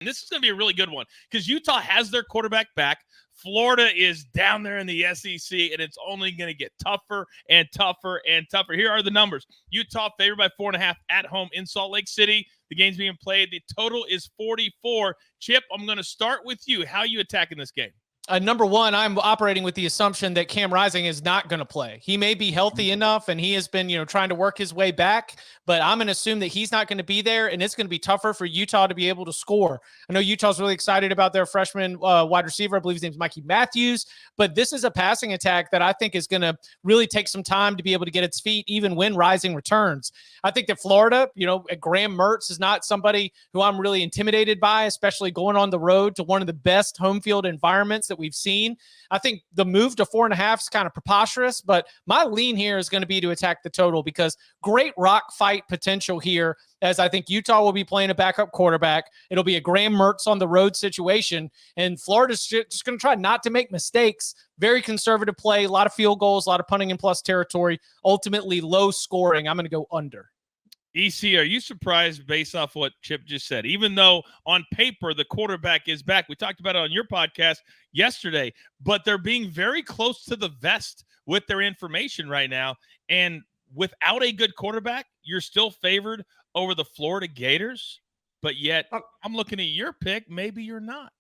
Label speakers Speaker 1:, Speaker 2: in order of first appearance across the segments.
Speaker 1: And this is going to be a really good one because Utah has their quarterback back. Florida is down there in the SEC, and it's only going to get tougher and tougher and tougher. Here are the numbers. Utah favored by 4.5 at home in Salt Lake City. The game's being played. The total is 44. Chip, I'm going to start with you. How are you attacking this game?
Speaker 2: Number one, I'm operating with the assumption that Cam Rising is not going to play. He may be healthy enough, and he has been, trying to work his way back, but I'm going to assume that he's not going to be there, and it's going to be tougher for Utah to be able to score. I know Utah's really excited about their freshman wide receiver. I believe his name's Mikey Matthews, but this is a passing attack that I think is going to really take some time to be able to get its feet, even when Rising returns. I think that Florida, Graham Mertz is not somebody who I'm really intimidated by, especially going on the road to one of the best home field environments that we've seen. I think the move to 4.5 is kind of preposterous, but my lean here is going to be to attack the total because great rock fight potential here, as I think Utah will be playing a backup quarterback. It'll be a Graham Mertz on the road situation, and Florida's just going to try not to make mistakes. Very conservative play, a lot of field goals, a lot of punting in plus territory, ultimately low scoring. I'm going to go under.
Speaker 1: EC, are you surprised based off what Chip just said? Even though on paper the quarterback is back, we talked about it on your podcast yesterday, but they're being very close to the vest with their information right now. And without a good quarterback, you're still favored over the Florida Gators. But yet, I'm looking at your pick. Maybe you're not.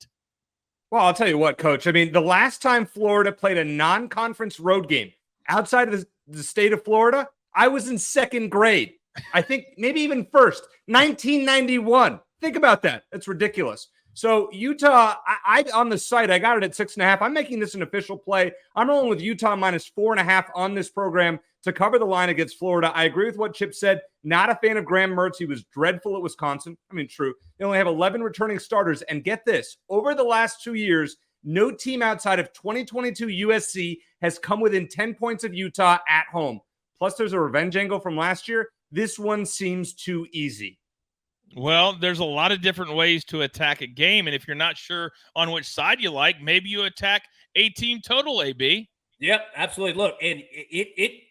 Speaker 3: Well, I'll tell you what, Coach. I mean, the last time Florida played a non-conference road game outside of the state of Florida, I was in second grade. I think maybe even first, 1991. Think about that. That's ridiculous. So Utah, I on the site, I got it at 6.5. I'm making this an official play. I'm rolling with Utah minus 4.5 on this program to cover the line against Florida. I agree with what Chip said. Not a fan of Graham Mertz. He was dreadful at Wisconsin. I mean, true. They only have 11 returning starters. And get this, over the last 2 years, no team outside of 2022 USC has come within 10 points of Utah at home. Plus, there's a revenge angle from last year. This one seems too easy.
Speaker 1: Well, there's a lot of different ways to attack a game, and if you're not sure on which side you like, maybe you attack a team total, AB.
Speaker 4: Yep, absolutely. Look, and it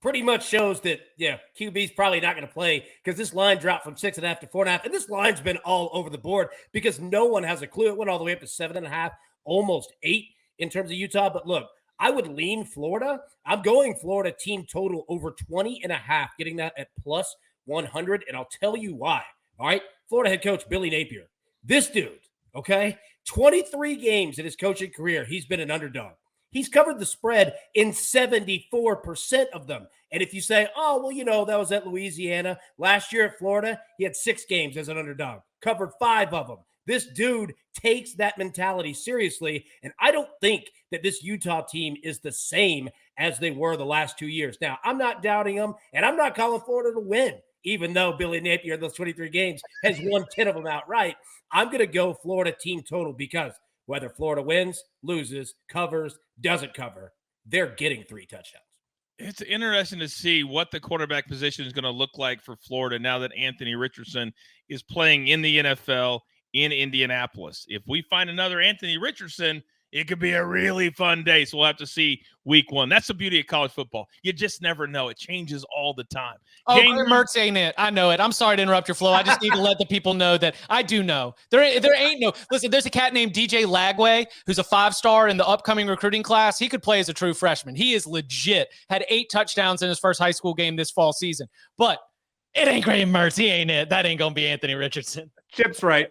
Speaker 4: pretty much shows that, QB's probably not going to play because this line dropped from 6.5 to 4.5, and this line's been all over the board because no one has a clue. It went all the way up to 7.5, almost 8 in terms of Utah. But look, I would lean Florida. I'm going Florida team total over 20.5, getting that at plus 100, and I'll tell you why. All right, Florida head coach Billy Napier. This dude, okay, 23 games in his coaching career, he's been an underdog. He's covered the spread in 74% of them. And if you say, oh, well, that was at Louisiana. Last year at Florida, he had 6 games as an underdog, covered 5 of them. This dude takes that mentality seriously, and I don't think that this Utah team is the same as they were the last 2 years. Now, I'm not doubting them, and I'm not calling Florida to win, even though Billy Napier in those 23 games has won 10 of them outright. I'm going to go Florida team total because whether Florida wins, loses, covers, doesn't cover, they're getting 3 touchdowns.
Speaker 1: It's interesting to see what the quarterback position is going to look like for Florida now that Anthony Richardson is playing in the NFL in Indianapolis. If we find another Anthony Richardson, it could be a really fun day. So we'll have to see week 1. That's the beauty of college football. You just never know. It changes all the time.
Speaker 2: Oh, Mertz ain't it. I know it. I'm sorry to interrupt your flow. I just need to let the people know that I do know. There ain't no – listen, there's a cat named DJ Lagway who's a 5-star in the upcoming recruiting class. He could play as a true freshman. He is legit. Had 8 touchdowns in his first high school game this fall season. But it ain't Graham Mertz. He ain't it. That ain't going to be Anthony Richardson.
Speaker 3: Chip's right.